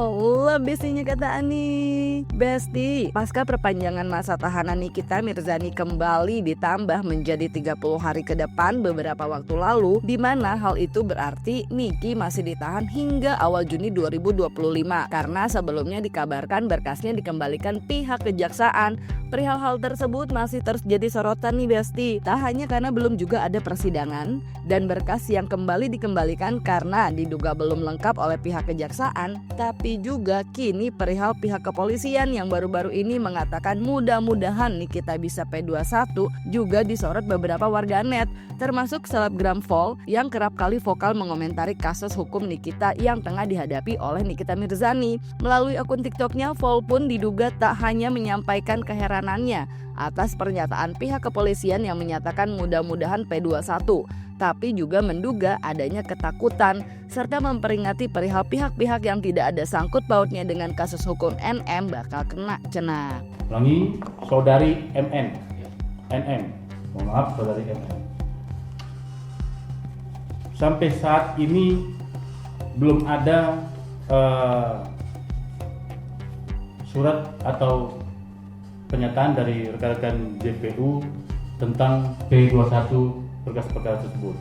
Allah bestinya kata Ani. Besti, pasca perpanjangan masa tahanan Nikita Mirzani kembali ditambah menjadi 30 hari ke depan beberapa waktu lalu, di mana hal itu berarti Niki masih ditahan hingga awal Juni 2025 karena sebelumnya dikabarkan berkasnya dikembalikan pihak kejaksaan. Perihal hal tersebut masih terus jadi sorotan nih Besti. Tak hanya karena belum juga ada persidangan dan berkas yang kembali dikembalikan karena diduga belum lengkap oleh pihak kejaksaan, tapi juga kini perihal pihak kepolisian yang baru-baru ini mengatakan mudah-mudahan Nikita bisa P21 juga disorot beberapa warganet, termasuk selebgram Vol yang kerap kali vokal mengomentari kasus hukum Nikita yang tengah dihadapi oleh Nikita Mirzani. Melalui akun TikToknya, Vol pun diduga tak hanya menyampaikan keheranannya atas pernyataan pihak kepolisian yang menyatakan mudah-mudahan P21, tapi juga menduga adanya ketakutan serta memperingati perihal pihak-pihak yang tidak ada sangkut pautnya dengan kasus hukum NM bakal kena cenah. Ulangi, saudari MN, NM, mohon maaf saudari MN. Sampai saat ini belum ada surat atau pernyataan dari rekan-rekan JPU tentang P21 berkas perkara tersebut.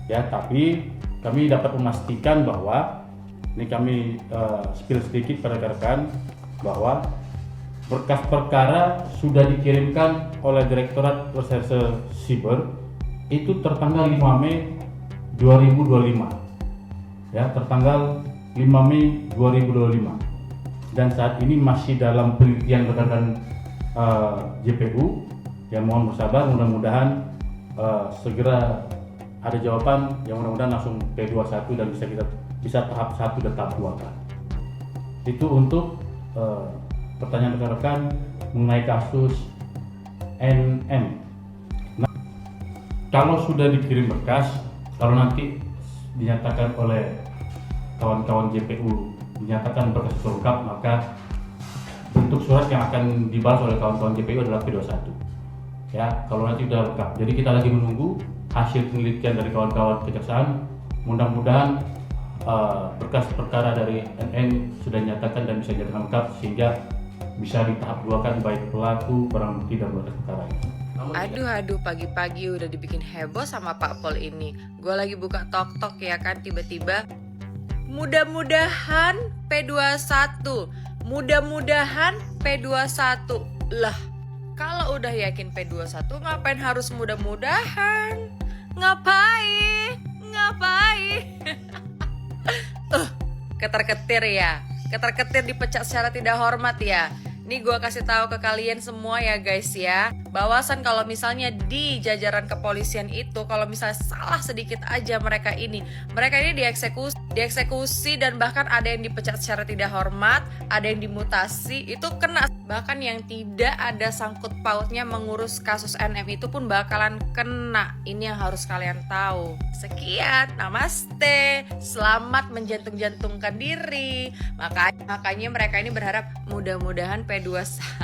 Ya, tapi kami dapat memastikan bahwa ini kami spill sedikit pada rekan-rekan bahwa berkas perkara sudah dikirimkan oleh Direktorat Reserse Siber itu tertanggal 5 Mei 2025. Ya, tertanggal 5 Mei 2025. Dan saat ini masih dalam penelitian rekan-rekan JPU. Ya, mohon bersabar, mudah-mudahan segera ada jawaban yang mudah-mudahan langsung P21 dan bisa tahap 1 dan tahap 2 kan. Itu untuk pertanyaan rekan-rekan mengenai kasus NM. Nah, kalau sudah dikirim berkas, kalau nanti dinyatakan oleh kawan-kawan JPU dinyatakan berkas lengkap, maka bentuk surat yang akan dibalas oleh kawan-kawan JPU adalah P21. Ya, kalau nanti sudah lengkap. Jadi kita lagi menunggu hasil penelitian dari kawan-kawan kejaksaan. Mudah-mudahan berkas perkara dari NN sudah dinyatakan dan bisa dinyatakan lengkap sehingga bisa di tahap 2 kan baik pelaku, barang bukti dan berkas perkara itu. Aduh, pagi-pagi udah dibikin heboh sama Pak Pol ini. Gue lagi buka tok-tok ya kan, tiba-tiba mudah-mudahan P21. Mudah-mudahan P21. Lah, kalau udah yakin P21 ngapain harus mudah-mudahan? Ngapain? Ketar-ketir ya. Ketar-ketir dipecat secara tidak hormat ya. Nih gue kasih tahu ke kalian semua ya guys ya. Bahwasan kalau misalnya di jajaran kepolisian itu, kalau misalnya salah sedikit aja mereka ini dieksekusi dan bahkan ada yang dipecat secara tidak hormat, ada yang dimutasi, itu kena. Bahkan yang tidak ada sangkut pautnya mengurus kasus NM itu pun bakalan kena. Ini yang harus kalian tahu. Sekian, namaste. Selamat menjantung-jantungkan diri. Makanya mereka ini berharap mudah-mudahan P21.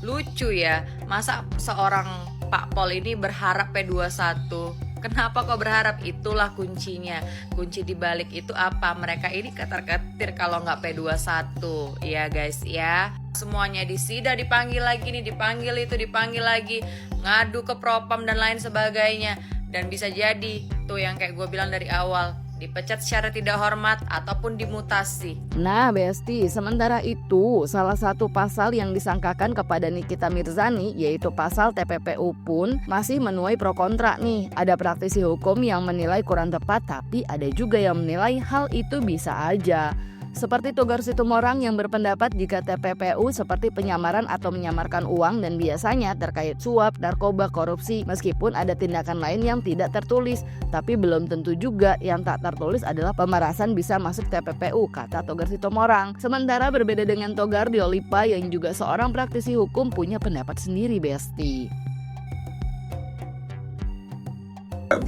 Lucu ya, masa seorang Pak Pol ini berharap P21? Kenapa kok berharap? Itulah kuncinya. Kunci dibalik itu apa? Mereka ini ketar-ketir kalau nggak P21. Ya guys ya. Semuanya disida, dipanggil lagi nih, dipanggil itu, dipanggil lagi. Ngadu ke propam dan lain sebagainya. Dan bisa jadi tuh yang kayak gue bilang dari awal, dipecat secara tidak hormat ataupun dimutasi. Nah Besti, sementara itu salah satu pasal yang disangkakan kepada Nikita Mirzani yaitu pasal TPPU pun masih menuai pro kontra nih. Ada praktisi hukum yang menilai kurang tepat, tapi ada juga yang menilai hal itu bisa aja. Seperti Togar Situmorang yang berpendapat jika TPPU seperti penyamaran atau menyamarkan uang dan biasanya terkait suap, narkoba, korupsi, meskipun ada tindakan lain yang tidak tertulis, tapi belum tentu juga yang tak tertulis adalah pemerasan bisa masuk TPPU, kata Togar Situmorang. Sementara berbeda dengan Togar, Diolipa yang juga seorang praktisi hukum punya pendapat sendiri, Besti.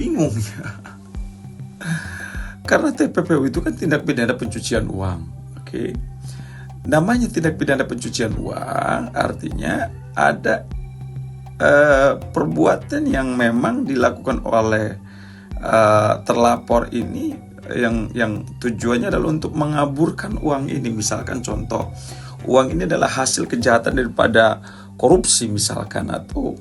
Bingung karena TPPU itu kan tindak pidana pencucian uang. Oke. Namanya tindak pidana pencucian uang artinya ada perbuatan yang memang dilakukan oleh terlapor ini yang tujuannya adalah untuk mengaburkan uang ini. Misalkan contoh, uang ini adalah hasil kejahatan daripada korupsi misalkan, atau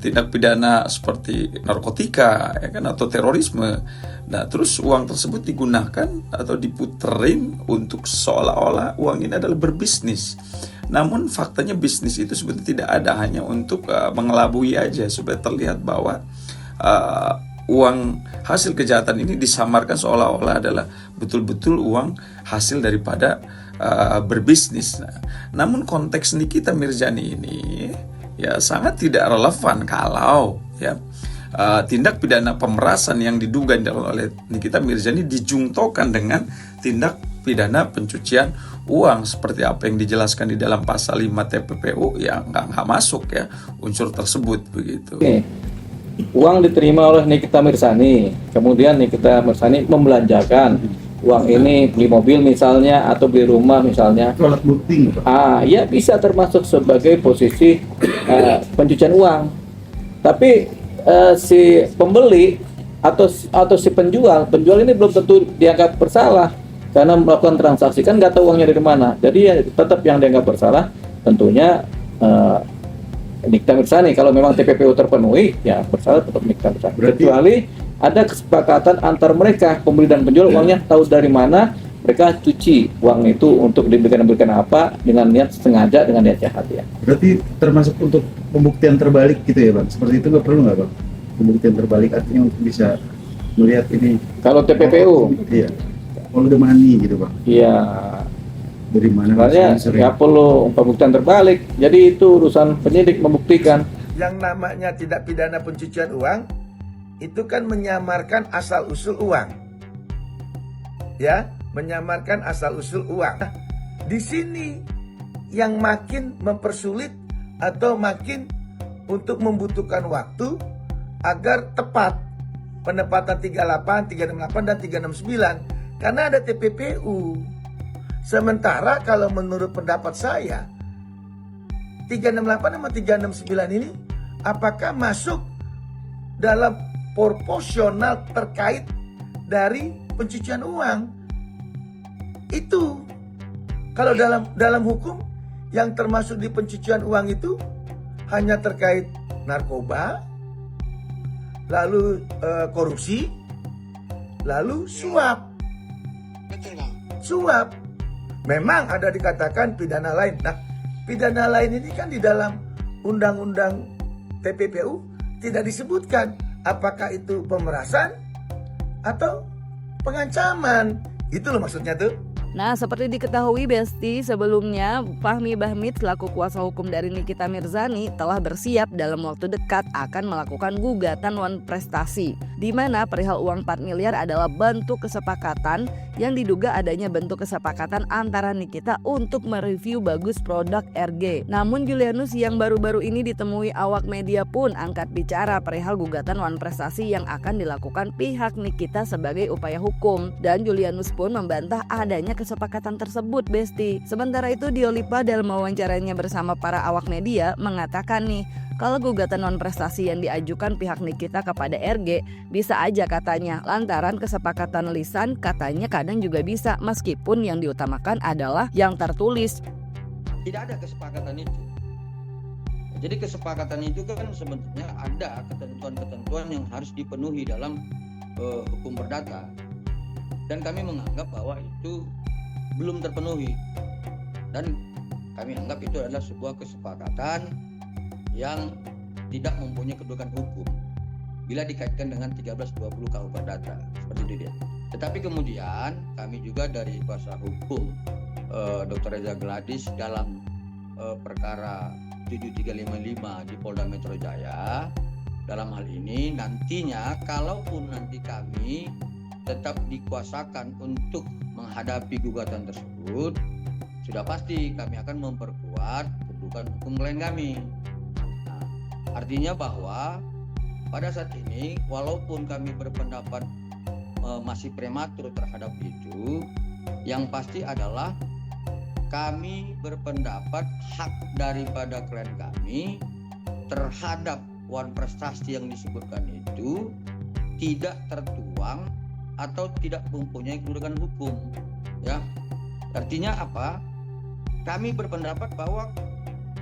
tindak pidana seperti narkotika, ya kan, atau terorisme. Nah, terus uang tersebut digunakan atau diputerin untuk seolah-olah uang ini adalah berbisnis. Namun faktanya bisnis itu sebetulnya tidak ada, hanya untuk mengelabui aja supaya terlihat bahwa uang hasil kejahatan ini disamarkan seolah-olah adalah betul-betul uang hasil daripada berbisnis. Namun konteks Nikita Mirzani ini ya sangat tidak relevan kalau ya tindak pidana pemerasan yang diduga oleh Nikita Mirzani dijungtokan dengan tindak pidana pencucian uang seperti apa yang dijelaskan di dalam pasal 5 TPPU, yang nggak masuk ya unsur tersebut begitu. Uang diterima oleh Nikita Mirzani, kemudian Nikita Mirzani membelanjakan uang ini, beli mobil misalnya atau beli rumah misalnya. Alat bukti. Ya bisa termasuk sebagai posisi pencucian uang. Tapi si pembeli atau si penjual ini belum tentu dianggap bersalah karena melakukan transaksi, kan nggak tahu uangnya dari mana. Jadi ya tetap yang dianggap bersalah tentunya Nikita Mirzani. Kalau memang TPPU terpenuhi, ya bersalah tetap Nikita Mirzani. Kecuali ada kesepakatan antar mereka, pembeli dan penjual, uangnya tahu dari mana, mereka cuci uang itu untuk diberikan apa dengan niat sengaja, dengan niat jahat ya. Berarti termasuk untuk pembuktian terbalik gitu ya Bang? Seperti itu nggak perlu nggak Bang? Pembuktian terbalik artinya untuk bisa melihat ini. Kalau TPPU? Iya. Kalau udah money gitu Bang? Iya. Dari mana? Makanya ya perlu pembuktian terbalik. Jadi itu urusan penyidik membuktikan. Yang namanya tindak pidana pencucian uang itu kan menyamarkan asal usul uang, ya, menyamarkan asal usul uang. Nah, di sini yang makin mempersulit atau makin untuk membutuhkan waktu agar tepat penempatan 38, 368 dan 369 karena ada TPPU. Sementara kalau menurut pendapat saya 368 sama 369 ini apakah masuk dalam proporsional terkait dari pencucian uang? Itu kalau dalam hukum yang termasuk di pencucian uang itu hanya terkait narkoba, lalu korupsi, lalu suap. Suap. Memang ada dikatakan pidana lain. Nah, pidana lain ini kan di dalam undang-undang TPPU tidak disebutkan apakah itu pemerasan atau pengancaman. Itu loh maksudnya tuh. Nah, seperti diketahui Besti, sebelumnya Fahmi Bahmid selaku kuasa hukum dari Nikita Mirzani telah bersiap dalam waktu dekat akan melakukan gugatan wan prestasi, di mana perihal uang 4 miliar adalah bentuk kesepakatan yang diduga adanya bentuk kesepakatan antara Nikita untuk mereview bagus produk RG. Namun Julianus yang baru-baru ini ditemui awak media pun angkat bicara perihal gugatan wan prestasi yang akan dilakukan pihak Nikita sebagai upaya hukum, dan Julianus pun membantah adanya kesepakatan tersebut, Besti. Sementara itu Diolipa dalam wawancaranya bersama para awak media mengatakan nih, kalau gugatan non prestasi yang diajukan pihak Nikita kepada RG bisa aja katanya, lantaran kesepakatan lisan katanya kadang juga bisa, meskipun yang diutamakan adalah yang tertulis. Tidak ada kesepakatan itu. Jadi kesepakatan itu kan sebetulnya ada ketentuan-ketentuan yang harus dipenuhi dalam hukum perdata. Dan kami menganggap bahwa itu belum terpenuhi. Dan kami anggap itu adalah sebuah kesepakatan yang tidak mempunyai kedudukan hukum bila dikaitkan dengan 1320 KUH Perdata, seperti itu dia. Tetapi kemudian kami juga dari kuasa hukum Dr. Reza Gladys dalam perkara 7355 di Polda Metro Jaya, dalam hal ini nantinya kalaupun nanti kami tetap dikuasakan untuk menghadapi gugatan tersebut, sudah pasti kami akan memperkuat kedudukan hukum klien kami. Nah, artinya bahwa pada saat ini walaupun kami berpendapat masih prematur terhadap itu, yang pasti adalah kami berpendapat hak daripada klien kami terhadap wan prestasi yang disebutkan itu tidak tertuang atau tidak mempunyai kedudukan hukum. Ya, artinya apa? Kami berpendapat bahwa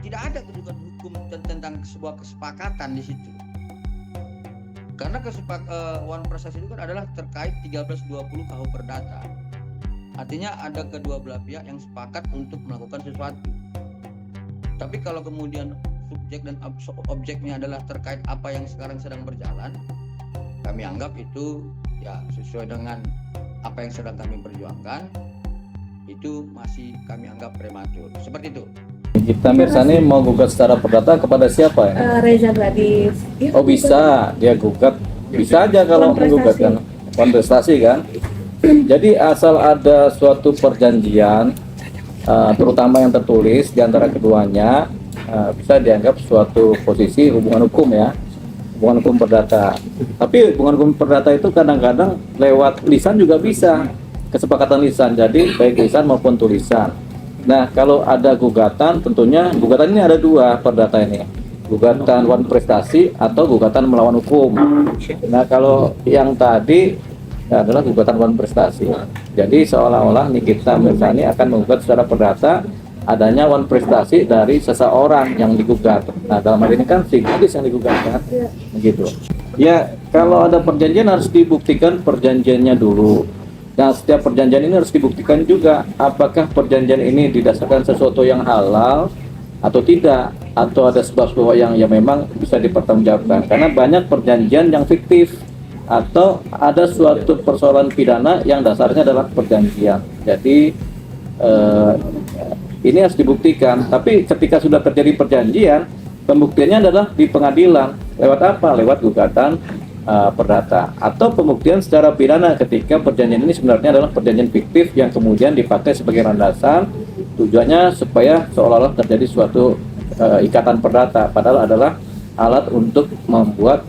tidak ada kedudukan hukum tentang sebuah kesepakatan di situ. Karena One Prestasi itu kan adalah terkait 1320 KUH Perdata. Artinya ada kedua belah pihak yang sepakat untuk melakukan sesuatu. Tapi kalau kemudian subjek dan objeknya adalah terkait apa yang sekarang sedang berjalan, kami anggap itu ya sesuai dengan apa yang sedang kami perjuangkan, itu masih kami anggap prematur. Seperti itu. Nikita Mirzani mau gugat secara perdata kepada siapa ya? Reza Gladys. Oh bisa, dia gugat. Bisa aja kalau menggugat kan. Kontestasi kan. Jadi asal ada suatu perjanjian, terutama yang tertulis di antara keduanya, bisa dianggap suatu posisi hubungan hukum ya. Hubungan hukum perdata. Tapi hubungan hukum perdata itu kadang-kadang lewat lisan juga bisa. Kesepakatan lisan, jadi baik lisan maupun tulisan. Nah, kalau ada gugatan, tentunya gugatan ini ada dua perdata ini. Gugatan One Prestasi atau gugatan melawan hukum. Nah, kalau yang tadi adalah gugatan One Prestasi. Jadi seolah-olah Nikita Mirzani akan menggugat secara perdata adanya One Prestasi dari seseorang yang digugat. Nah, dalam hal ini kan si gadis yang digugat kan? Begitu. Ya, kalau ada perjanjian harus dibuktikan perjanjiannya dulu. Nah, setiap perjanjian ini harus dibuktikan juga apakah perjanjian ini didasarkan sesuatu yang halal atau tidak, atau ada sebab-sebab yang memang bisa dipertanggungjawabkan. Karena banyak perjanjian yang fiktif atau ada suatu persoalan pidana yang dasarnya adalah perjanjian. Jadi ini harus dibuktikan. Tapi ketika sudah terjadi perjanjian, pembuktiannya adalah di pengadilan. Lewat apa? Lewat gugatan perdata atau pembuktian secara pidana ketika perjanjian ini sebenarnya adalah perjanjian fiktif yang kemudian dipakai sebagai landasan, tujuannya supaya seolah-olah terjadi suatu ikatan perdata padahal adalah alat untuk membuat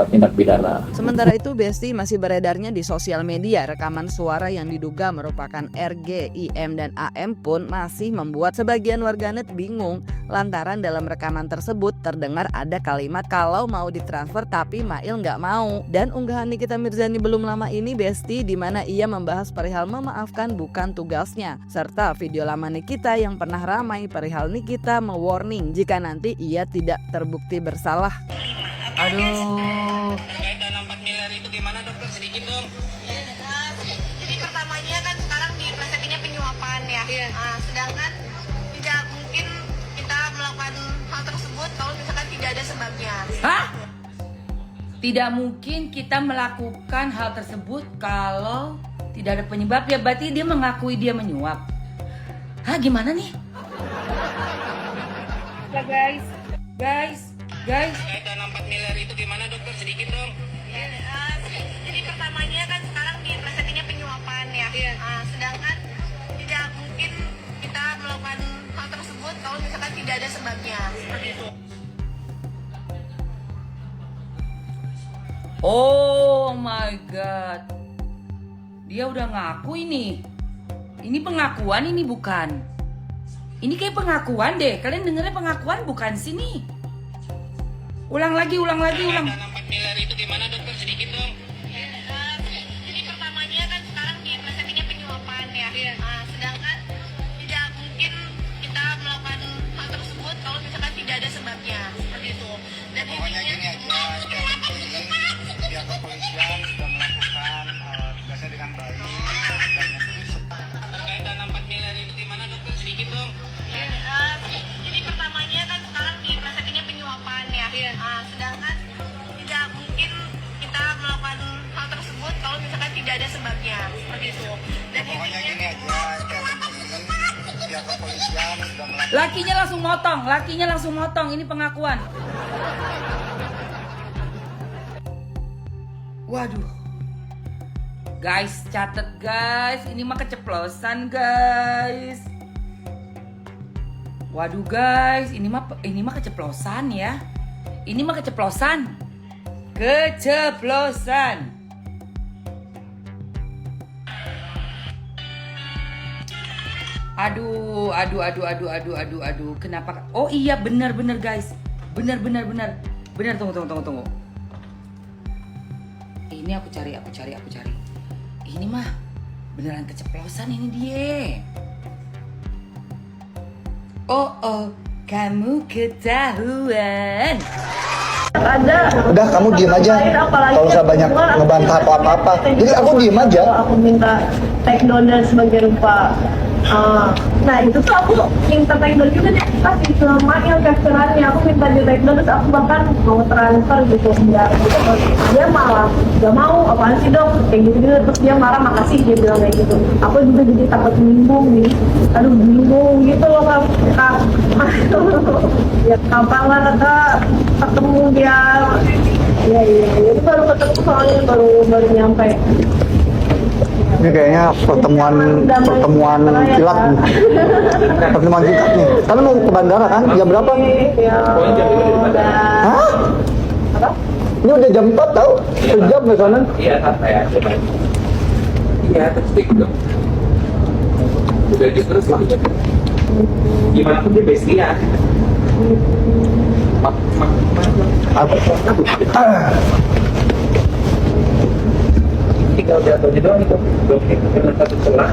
tindak pidana. Sementara itu, Besti, masih beredarnya di sosial media rekaman suara yang diduga merupakan RG, IM, dan AM pun masih membuat sebagian warganet bingung lantaran dalam rekaman tersebut terdengar ada kalimat kalau mau ditransfer tapi Mail nggak mau. Dan unggahan Nikita Mirzani belum lama ini, Besti, di mana ia membahas perihal memaafkan bukan tugasnya, serta video lama Nikita yang pernah ramai perihal Nikita mewarning jika nanti ia tidak terbukti bersalah. Aduh. Terkait dana 4 miliar itu gimana dokter, sedikit dong. Jadi pertamanya kan sekarang di persepsinya penyuapan ya. Sedangkan tidak mungkin kita melakukan hal tersebut kalau misalkan tidak ada sebabnya. Hah? Tidak mungkin kita melakukan hal tersebut kalau tidak ada penyebab, ya berarti dia mengakui dia menyuap. Hah, gimana nih? Ya guys. Terkait dana 4 miliar itu gimana dokter, sedikit dong. Jadi pertamanya kan sekarang di persepsinya penyuapan ya. Sedangkan tidak mungkin kita melakukan hal tersebut kalau misalkan tidak ada sebabnya. Seperti itu. Oh my god. Dia udah ngaku ini. Ini pengakuan, ini bukan. Ini kayak pengakuan deh. Kalian dengernya pengakuan bukan sih nih? Ulang lagi. Dana 4 miliar itu gimana dokter, sedikit dong. Jadi pertamanya kan sekarang di persepsinya penyuapan ya. Sedangkan tidak mungkin kita melakukan hal tersebut kalau misalkan tidak ada sebabnya. Seperti itu. Dan Pokoknya gini aja, pihak kepolisian sudah melakukan tugasnya dengan baik. Terkait dana 4 miliar itu gimana dokter, sedikit dong. Jadi pertamanya kan sekarang di persepsinya penyuapan ya. Sedangkan tidak mungkin kita melakukan hal tersebut kalau misalkan tidak ada sebabnya. Seperti itu. Dan Pokoknya gini aja, pihak kepolisian sudah melakukan. Lakinya langsung motong. Ini pengakuan. Waduh. Guys, catet guys. Ini mah keceplosan guys. Waduh guys, ini mah keceplosan ya. Ini mah keceplosan. Aduh. Kenapa? Oh iya, benar guys. Benar. Tunggu. Ini aku cari. Ini mah beneran keceplosan ini dia. Oh, kamu ketahuan. Udah kamu diem aja, kalau usah banyak ngebantah atau apa-apa. Jadi aku diem aja. Aku minta take down dan sebagai rupa. Nah itu tuh aku minta take down juga deh, kasih selama yang capturannya aku minta di take down, terus aku bahkan mau transfer gitu enggak gitu. Dia malah gak mau, apaan sih dong kayak gitu, terus dia marah, makasih dia bilang kayak gitu. Aku juga jadi takut bingung nih, aduh bingung gitu loh kak. Ya kapan lah kak ketemu dia. Ya itu baru ketemu soalnya baru nyampe. Ini kayaknya pertemuan kilat nih. Pertemuan kilat nih. Kalian mau ke bandara kan? Jam berapa? Hah? Apa? Ini udah jam 4 tau? Sejam ke sana? Iya, santai aja. Iya, terus dong. Udah terus lah. Gimana pun dia bestia. Tinggal jatuhnya doang itu, belum kena satu celah.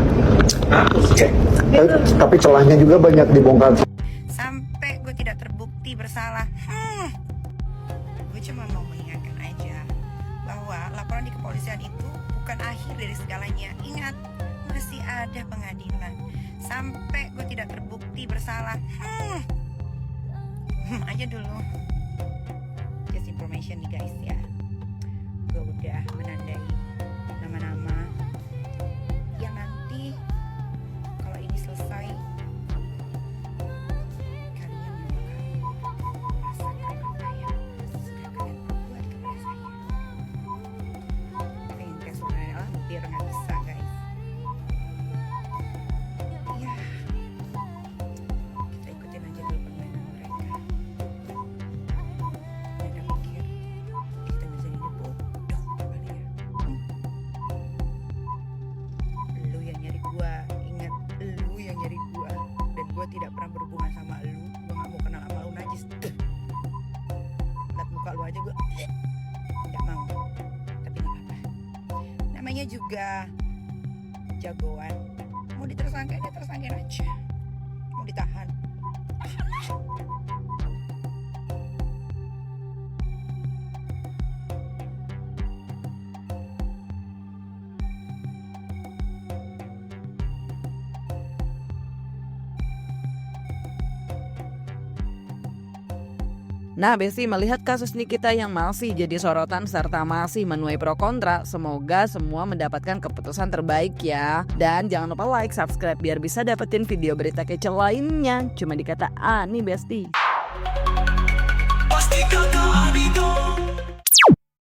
Tapi celahnya juga banyak dibongkar. Sampai gue tidak terbukti bersalah. Gue cuma mau mengingatkan aja bahwa laporan di kepolisian itu bukan akhir dari segalanya. Ingat, masih ada pengadilan. Sampai gue tidak terbukti bersalah. Aja dulu. Just information nih guys ya. Gue udah menandai nama-nama yang nanti kalau ini selesai kalian bakal merasakan apa yang sudah kalian perbuat kepada saya. Tapi yang kayak sebenarnya adalah biar nggak bisa guys. Ya kita ikutin aja dulu permainan mereka. Mereka pikir kita bisa ini bodoh kali ya. Lu yang nyari gua, ingat lu yang nyari gua, dan gua tidak pernah berhubungan sama lu. Gua gak mau kenal sama lu najis. Lihat muka lu aja gua nggak mau. Tapi nggak apa-apa. Namanya juga jagoan. Mau ditersangkain ya tersangkain aja. Mau ditahan. Nah, Besti, melihat kasus Nikita yang masih jadi sorotan serta masih menuai pro kontra, semoga semua mendapatkan keputusan terbaik ya. Dan jangan lupa like, subscribe biar bisa dapetin video berita kece lainnya. Cuma di Kata Ani, Besti.